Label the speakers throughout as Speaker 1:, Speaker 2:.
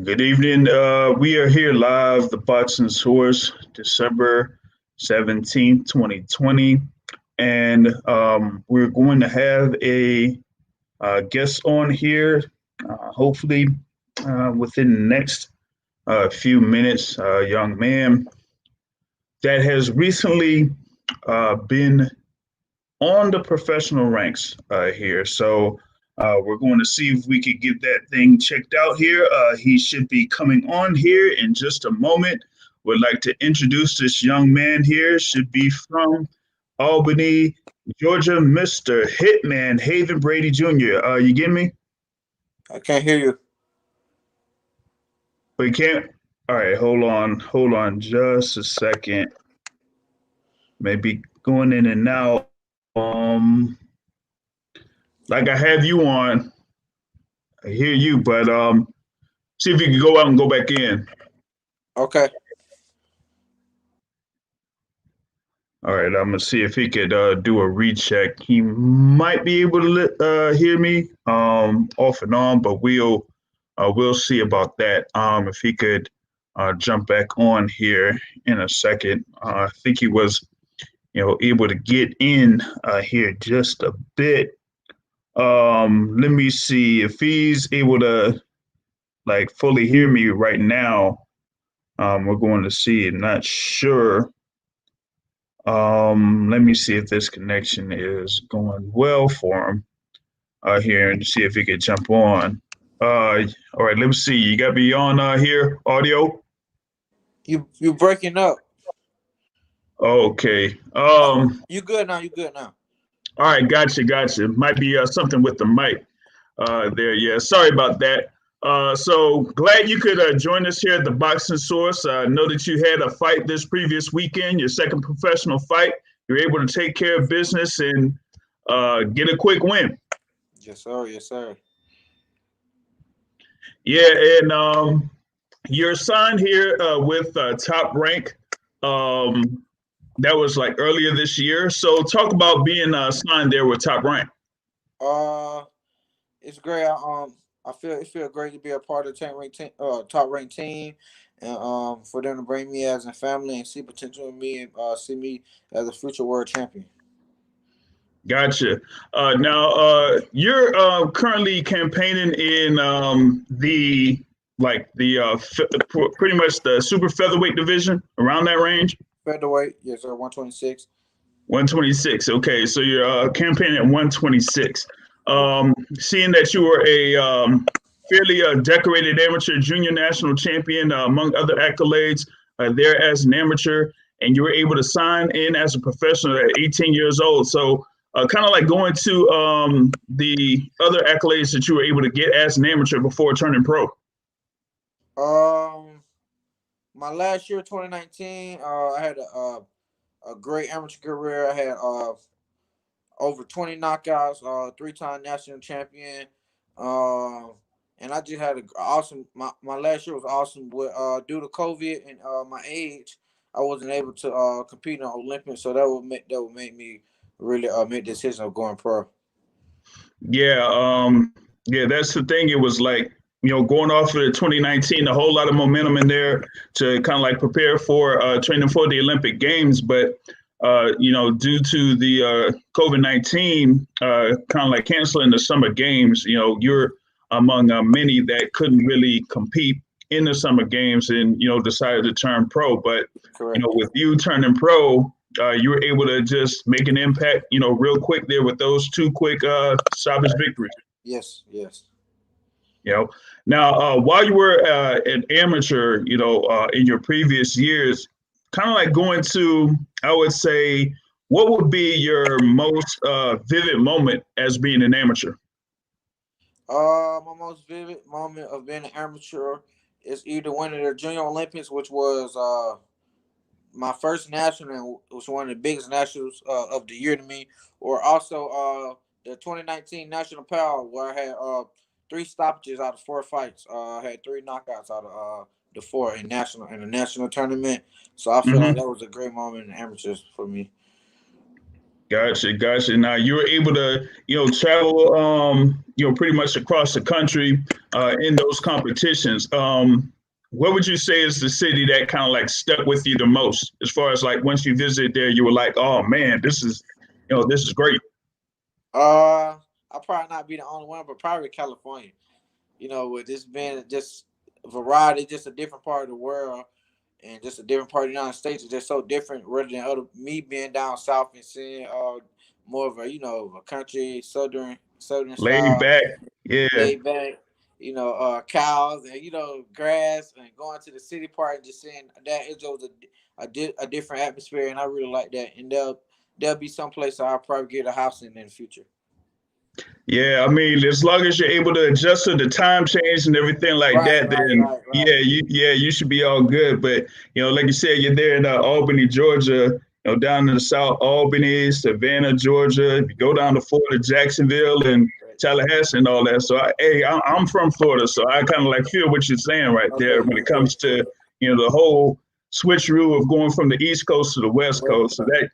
Speaker 1: Good evening. We are here live, the Boxing Source, December 17th, 2020. And we're going to have a guest on here, hopefully within the next few minutes, a young man that has recently been on the professional ranks here. So we're going to see if we could get that thing checked out here. He should be coming on here in just a moment. Would like to introduce this young man here. Should be from Albany, Georgia, Mr. Hitman Haven Brady Jr. You get me?
Speaker 2: I can't hear you.
Speaker 1: We can't. All right, hold on, just a second. Maybe going in and out. Like I have you on. I hear you, but see if you can go out and go back in.
Speaker 2: Okay.
Speaker 1: All right, I'm gonna see if he could do a recheck. He might be able to hear me off and on, but we'll see about that. If he could jump back on here in a second. I think he was able to get in here just a bit. Let me see if he's able to like fully hear me right now. We're going to see. Not sure. Let me see if this connection is going well for him here and see if he could jump on. All right, let me see. You got me on here, audio.
Speaker 2: You breaking up.
Speaker 1: Okay.
Speaker 2: You good now. You good now.
Speaker 1: All right, gotcha. Might be something with the mic there. Yeah, sorry about that. So glad you could join us here at the Boxing Source. Know that you had a fight this previous weekend, your second professional fight. You're able to take care of business and get a quick win.
Speaker 2: Yes, sir. Yes, sir.
Speaker 1: Yeah, and you're signed here with Top Rank. Um, that was like earlier this year. So talk about being signed there with Top Rank.
Speaker 2: Uh, it's great. I feel great to be a part of top ranked team, and for them to bring me as a family and see potential in me and see me as a future world champion.
Speaker 1: Gotcha. Now, you're currently campaigning in the pretty much the super featherweight division around that range.
Speaker 2: Featherweight, yes, sir. 126.
Speaker 1: 126. Okay, so you're campaigning at 126.
Speaker 2: Yes.
Speaker 1: Seeing that you were a fairly decorated amateur junior national champion, among other accolades, there as an amateur, and you were able to sign in as a professional at 18 years old. So, kind of like going to the other accolades that you were able to get as an amateur before turning pro.
Speaker 2: Um, my last year, 2019, I had a great amateur career. I had over 20 knockouts, three-time national champion. Um, and I just had a awesome. My last year was awesome. With due to COVID and my age, I wasn't able to compete in the Olympics, so that would make me really make the decision of going pro.
Speaker 1: Yeah, yeah, that's the thing. It was like, going off of the 2019, a whole lot of momentum in there to kind of like prepare for training for the Olympic Games. But, due to the COVID-19 kind of like canceling the summer games, you're among many that couldn't really compete in the summer games and, decided to turn pro. But,
Speaker 2: Correct.
Speaker 1: with you turning pro, you were able to just make an impact, real quick there with those two quick salvage victories.
Speaker 2: Yes. Yes.
Speaker 1: You know, now while you were an amateur, in your previous years, kind of like going to, I would say, what would be your most vivid moment as being an amateur?
Speaker 2: My most vivid moment of being an amateur is either winning the Junior Olympics, which was my first national, and was one of the biggest nationals of the year to me, or also the 2019 National Power, where I had three stoppages out of four fights. I had three knockouts out of the four in the national tournament. So I feel like
Speaker 1: Hmm.
Speaker 2: that was a great moment in amateurs for me.
Speaker 1: Gotcha, gotcha. Now you were able to, travel, pretty much across the country in those competitions. What would you say is the city that kind of like stuck with you the most, as far as like once you visited there, you were like, oh man, this is great.
Speaker 2: I'll probably not be the only one, but probably California. With this being just variety, just a different part of the world, and just a different part of the United States is just so different rather than other me being down south and seeing more of a a country southern
Speaker 1: Laid
Speaker 2: style,
Speaker 1: back, yeah.
Speaker 2: laid back, cows and grass, and going to the city part and just seeing that it was a different atmosphere, and I really like that. And there'll be some place I'll probably get a house in the future.
Speaker 1: Yeah, I mean, as long as you're able to adjust to the time change and everything like
Speaker 2: Right,
Speaker 1: that,
Speaker 2: right,
Speaker 1: then
Speaker 2: right, right.
Speaker 1: you should be all good. But like you said, you're there in Albany, Georgia. Down in the South, Albany, Savannah, Georgia. If you go down to Florida, Jacksonville, and Tallahassee, and all that. So, I'm from Florida, so I kind of like feel what you're saying right there
Speaker 2: Okay,
Speaker 1: when it
Speaker 2: okay.
Speaker 1: comes to the whole switcheroo of going from the East Coast to the West
Speaker 2: Right,
Speaker 1: Coast. So that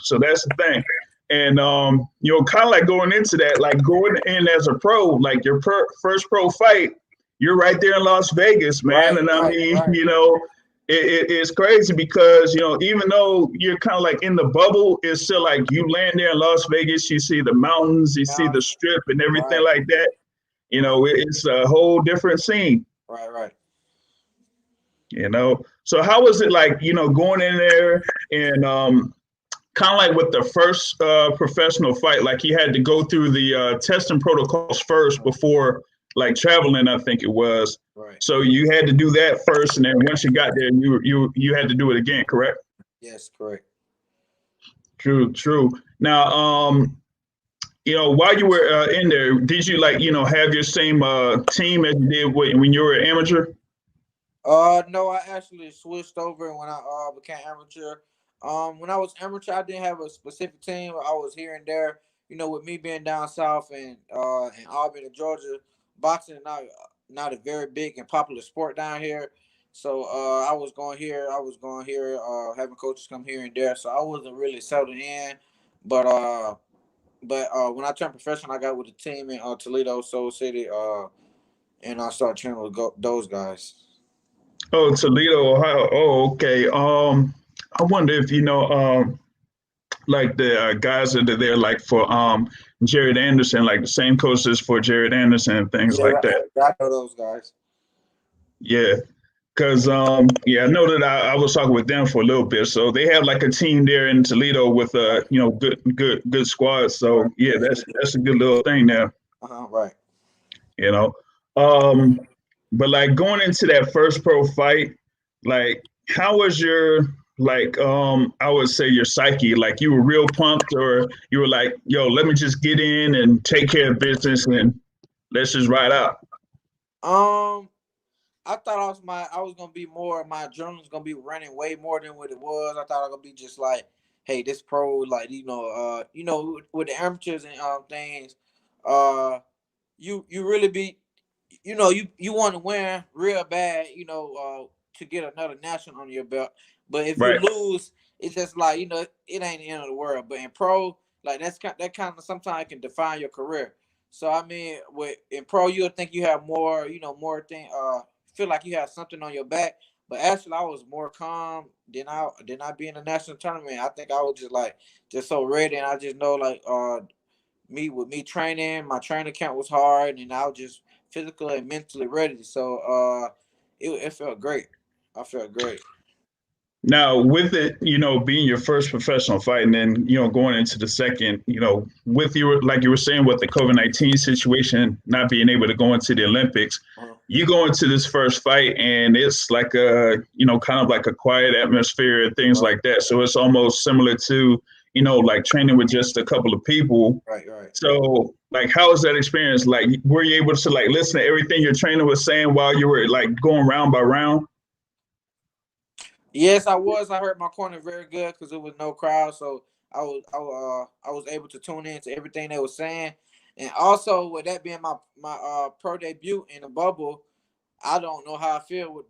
Speaker 1: so that's the thing. And kind of like going into that, like going in as a pro, like your first pro fight, you're right there in Las Vegas, man.
Speaker 2: right,
Speaker 1: And I
Speaker 2: right,
Speaker 1: mean,
Speaker 2: right.
Speaker 1: it's crazy because even though you're kind of like in the bubble, it's still like you land there in Las Vegas, you see the mountains, you see
Speaker 2: Now,
Speaker 1: the strip, and everything
Speaker 2: right,
Speaker 1: like that.
Speaker 2: right,
Speaker 1: It's a whole different scene.
Speaker 2: right, right.
Speaker 1: So how was it like going in there and kind of like with the first professional fight, like you had to go through the testing protocols first before like traveling, I think it was.
Speaker 2: Right.
Speaker 1: So you had to do that first, and then once you got there, you had to do it again, correct?
Speaker 2: Yes, correct.
Speaker 1: True, true. Now, while you were in there, did you like have your same team as you did when you were an amateur?
Speaker 2: No, I actually switched over when I became amateur. When I was amateur, I didn't have a specific team. I was here and there. With me being down south and in Albany, Georgia, boxing is not a very big and popular sport down here. So I was going here. I was going here. Having coaches come here and there. So I wasn't really settled in. But when I turned professional, I got with a team in Toledo, Soul City. And I started training with those guys.
Speaker 1: Oh, Toledo, Ohio. Oh, okay. I wonder if like the guys that are there, like for Jared Anderson, like the same coaches for Jared Anderson and things
Speaker 2: Yeah,
Speaker 1: like that.
Speaker 2: I know those guys.
Speaker 1: Yeah, because I know that I was talking with them for a little bit. So they have like a team there in Toledo with
Speaker 2: Right,
Speaker 1: good squad.
Speaker 2: right,
Speaker 1: So yeah, that's a good little thing there.
Speaker 2: right.
Speaker 1: You know, um, but like going into that first pro fight, like how was your like I would say your psyche, like you were real pumped, or you were like, yo, let me just get in and take care of business and let's just ride out.
Speaker 2: Um, I thought I was gonna be more. My adrenaline's gonna be running way more than what it was. I thought I was gonna be just like, hey, this pro, like with the amateurs and things, uh, you really be, you want to win real bad, to get another national on your belt. But if you
Speaker 1: Right.
Speaker 2: lose, it's just like it ain't the end of the world. But in pro, like that kind of sometimes can define your career. So I mean, with in pro, you'll think you have more, more thing. Feel like you have something on your back. But actually, I was more calm than I be in the national tournament. I think I was just like just so ready, and I just know like me training, my training camp was hard, and I was just physically and mentally ready. So it felt great. I felt great.
Speaker 1: Now, with it, being your first professional fight, and then going into the second, with you like you were saying with the COVID-19 situation, not being able to go into the Olympics,
Speaker 2: Uh-huh.
Speaker 1: you go into this first fight, and it's like a kind of like a quiet atmosphere and things
Speaker 2: Right,
Speaker 1: like that. So it's almost similar to like training with just a couple of people.
Speaker 2: right, right.
Speaker 1: So like, how was that experience? Like, were you able to like listen to everything your trainer was saying while you were like going round by round?
Speaker 2: Yes, I was. I heard my corner very good because it was no crowd, so I was able to tune in to everything they were saying, and also with that being my pro debut in the bubble, I don't know how I feel with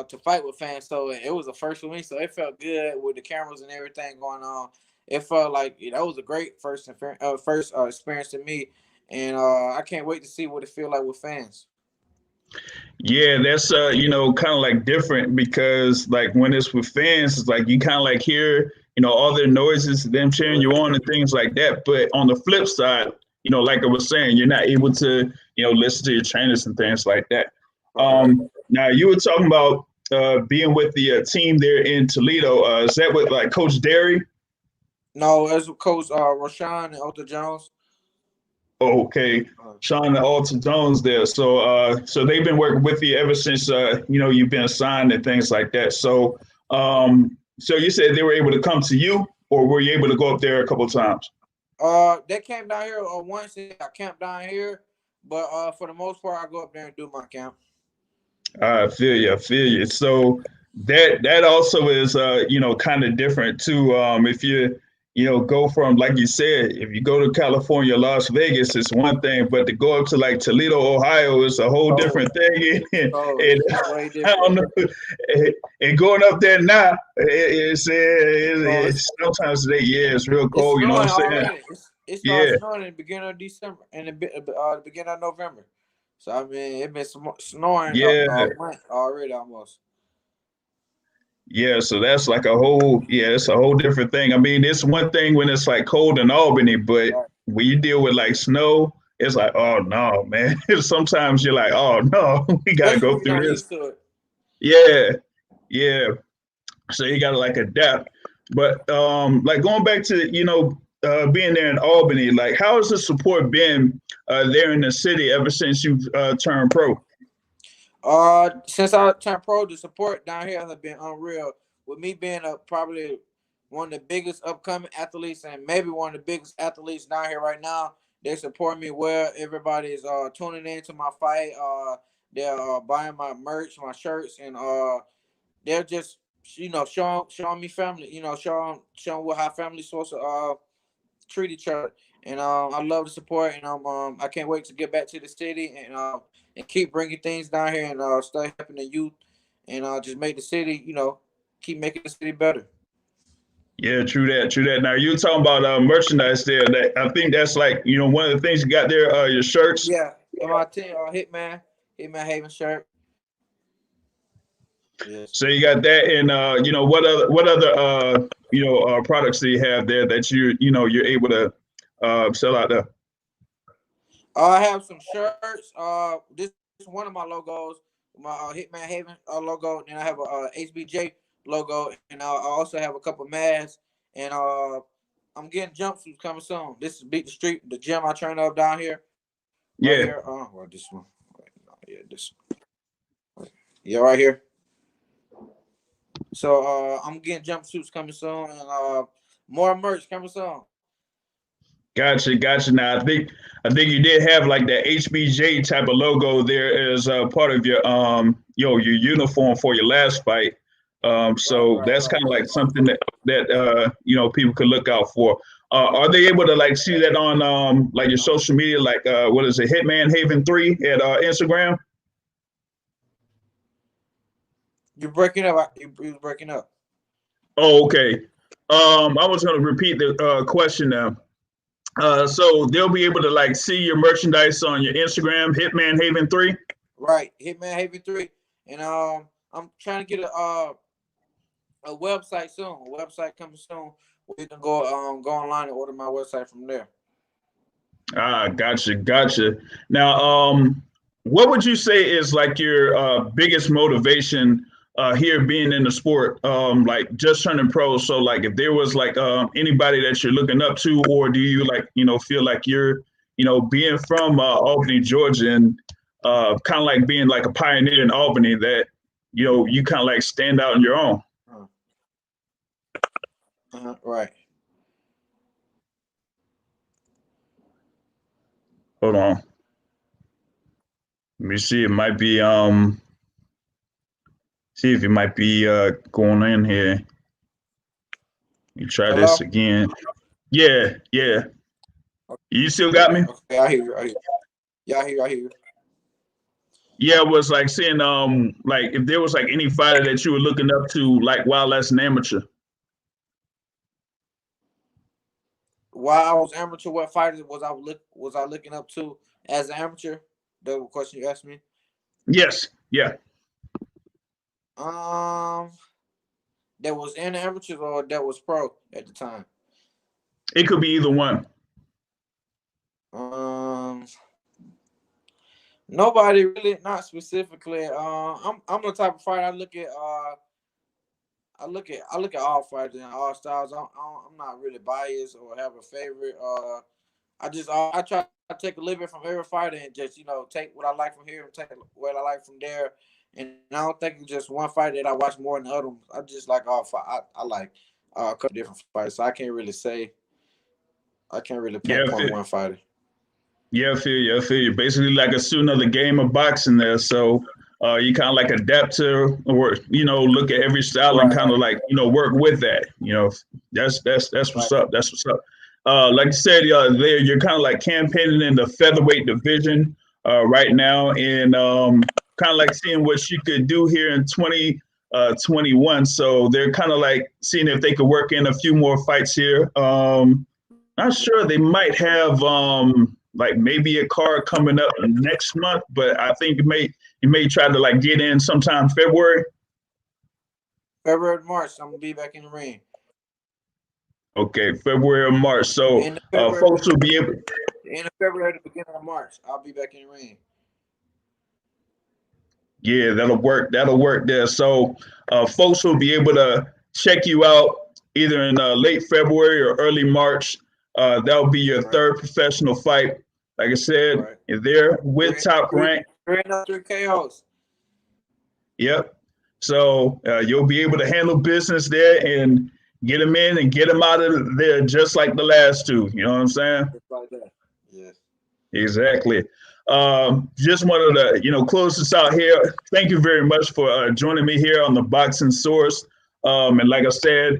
Speaker 2: to fight with fans. So it was a first for me, so it felt good with the cameras and everything going on. it felt like that was a great first experience to me, and I can't wait to see what it feel like with fans.
Speaker 1: Yeah, that's kind of like different because like when it's with fans, it's like you kind of like hear all their noises, them cheering you on and things like that. But on the flip side, like I was saying, you're not able to listen to your trainers and things like that.
Speaker 2: Right.
Speaker 1: Now you were talking about being with the team there in Toledo. Is that with like Coach Derry?
Speaker 2: No, as Coach Rashawn and Otto Jones.
Speaker 1: Okay,
Speaker 2: Uh,
Speaker 1: Sean and Alton Jones there. So they've been working with you ever since you've been signed and things like that. So you said they were able to come to you, or were you able to go up there a couple of times?
Speaker 2: they came down here once. I camped down here, but for the most part, I go up there and do my camp.
Speaker 1: I feel you. I feel you. So that also is kind of different too. If you go from, like you said, if you go to California, Las Vegas, it's one thing, but to go up to like Toledo, Ohio, is a whole
Speaker 2: So,
Speaker 1: different thing.
Speaker 2: so
Speaker 1: And
Speaker 2: it's way
Speaker 1: I don't
Speaker 2: different.
Speaker 1: know. And going up there now,
Speaker 2: So
Speaker 1: it's sometimes it's real
Speaker 2: it's
Speaker 1: cold. You know what
Speaker 2: snowing
Speaker 1: I'm saying?
Speaker 2: already. It started
Speaker 1: Yeah.
Speaker 2: snowing in the beginning of December and the beginning of November. So I mean, it been snowing
Speaker 1: Yeah.
Speaker 2: month already almost.
Speaker 1: Yeah, so that's like it's a whole different thing. I mean, it's one thing when it's like cold in Albany, but
Speaker 2: Right.
Speaker 1: when you deal with like snow, it's like, oh no, man. Sometimes you're like, oh no, we gotta
Speaker 2: Especially
Speaker 1: go
Speaker 2: when you're
Speaker 1: through
Speaker 2: not
Speaker 1: this.
Speaker 2: used to it.
Speaker 1: Yeah, yeah. So you gotta like adapt. But like going back to, being there in Albany, like how has the support been there in the city ever since you've turned pro?
Speaker 2: Since I turned pro, the support down here has been unreal. With me being probably one of the biggest upcoming athletes and maybe one of the biggest athletes down here right now, they support me well. Everybody's tuning in to my fight. They're buying my merch, my shirts, and they're just showing me family. Showing what how family's supposed to treat each other. And I love the support, and I can't wait to get back to the city and keep bringing things down here and start helping the youth and just make the city, keep making the city better.
Speaker 1: Yeah, true that, true that. Now you're talking about merchandise there. That I think that's like one of the things you got there. Your shirts.
Speaker 2: Yeah, and my team, Hitman Haven shirt. Yes.
Speaker 1: So you got that, and what other products do you have there that you're able to sell out there?
Speaker 2: I have some shirts. This is one of my logos, my Hitman Haven logo, and I have a HBJ logo, and I also have a couple masks, and I'm getting jumpsuits coming soon. This is Beat the Street, the gym I train up down here, right
Speaker 1: Yeah,
Speaker 2: here. Well, this one, wait, no, yeah, this, yeah, right here. So I'm getting jumpsuits coming soon, and more merch coming soon.
Speaker 1: gotcha, gotcha. Now I think you did have like that HBJ type of logo there as part of your uniform for your last fight.
Speaker 2: Right,
Speaker 1: So
Speaker 2: right,
Speaker 1: that's
Speaker 2: right.
Speaker 1: kind of like something that people could look out for. Are they able to like see that on like your social media, like what is it, Hitman Haven 3 at Instagram?
Speaker 2: You're breaking up. You're breaking up.
Speaker 1: Oh, okay. I was going to repeat the question now. So they'll be able to like see your merchandise on your Instagram, Hitman Haven 3.
Speaker 2: Right, Hitman Haven 3, and I'm trying to get a website soon. A website coming soon where you can go online and order my website from there.
Speaker 1: Ah, gotcha, gotcha. Now, what would you say is like your biggest motivation here being in the sport, like just turning pro? So, like, if there was like anybody that you're looking up to, or do you like, feel like you're, being from Albany, Georgia, and kind of like being like a pioneer in Albany that, you kind of like stand out on your own?
Speaker 2: Uh, right.
Speaker 1: Hold on. Let me see. It might be see if it might be going in here. You try this
Speaker 2: Hello.
Speaker 1: again. Yeah, yeah. You still got
Speaker 2: Okay.
Speaker 1: me?
Speaker 2: Okay. I hear you. I hear you. Yeah, I hear you. I hear you.
Speaker 1: Yeah, it was like saying like if there was like any fighter that you were looking up to like while as an amateur.
Speaker 2: while I was amateur, what fighters was I looking up to as an amateur? The question you asked me.
Speaker 1: Yes. Yeah.
Speaker 2: Um, that was in the amateurs or that was pro at the time.
Speaker 1: It could be either one.
Speaker 2: Um, Nobody really, not specifically. I'm the type of fighter. I look at all fighters and all styles. I'm not really biased or have a favorite. I try to take a little bit from every fighter and just take what I like from here and take what I like from there. And I don't think it's just one fighter that I watch more than the other ones. I just like all fight. I like a couple different fighters, so I can't really say. I can't really
Speaker 1: Yeah.
Speaker 2: pinpoint one fighter.
Speaker 1: Yeah, I feel you. I feel you. Basically, like a student of the game of boxing there. So you kind of like adapt to, or look at every style and kind
Speaker 2: Right,
Speaker 1: of like work with that. That's what's
Speaker 2: right,
Speaker 1: up. That's what's up. Like I said, there you're kind of like campaigning in the featherweight division right now, and kind of like seeing what you could do here in 2021. So they're kind of like seeing if they could work in a few more fights here. Not sure. They might have like maybe a card coming up next month, but I think you may try to like get in sometime February.
Speaker 2: February, March. I'm gonna be back in the ring.
Speaker 1: Okay, February or March. So
Speaker 2: In the February,
Speaker 1: folks will be able.
Speaker 2: in the February, the beginning of March, I'll be back in the ring.
Speaker 1: Yeah, that'll work. That'll work there. So folks will be able to check you out either in late February or early March. That'll be your
Speaker 2: Right,
Speaker 1: third professional fight. Like I said,
Speaker 2: right.
Speaker 1: there with
Speaker 2: Three,
Speaker 1: Top
Speaker 2: three,
Speaker 1: Rank.
Speaker 2: three KOs.
Speaker 1: Yep. So you'll be able to handle business there and get them in and get them out of there just like the last two. You know what I'm saying?
Speaker 2: Just like that. Yes.
Speaker 1: Exactly. Just wanted to, close this out here. Thank you very much for joining me here on the Boxing Source. And like I said,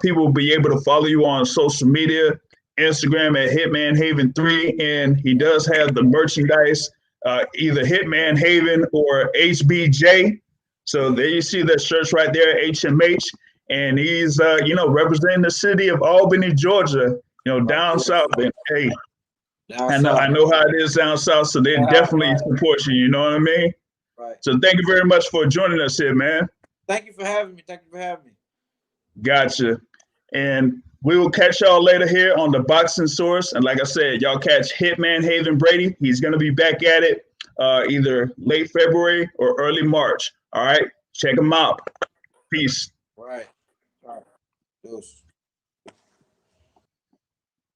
Speaker 1: people will be able to follow you on social media, Instagram at Hitman Haven 3, and he does have the merchandise, either Hitman Haven or HBJ. So there you see that shirts right there, HMH, and he's representing the city of Albany, Georgia,
Speaker 2: Right
Speaker 1: down
Speaker 2: there.
Speaker 1: south. And hey,
Speaker 2: Down
Speaker 1: I
Speaker 2: south.
Speaker 1: know how it is down south, so they definitely
Speaker 2: Right.
Speaker 1: support you. You know what I mean?
Speaker 2: Right.
Speaker 1: So thank you very much for joining us here, man.
Speaker 2: Thank you for having me. Thank you for having me.
Speaker 1: Gotcha. And we will catch y'all later here on the Boxing Source. And like I said, y'all catch Hitman Haven Brady. He's going to be back at it either late February or early March. All right. Check him out. Peace.
Speaker 2: Right. Right. Yes.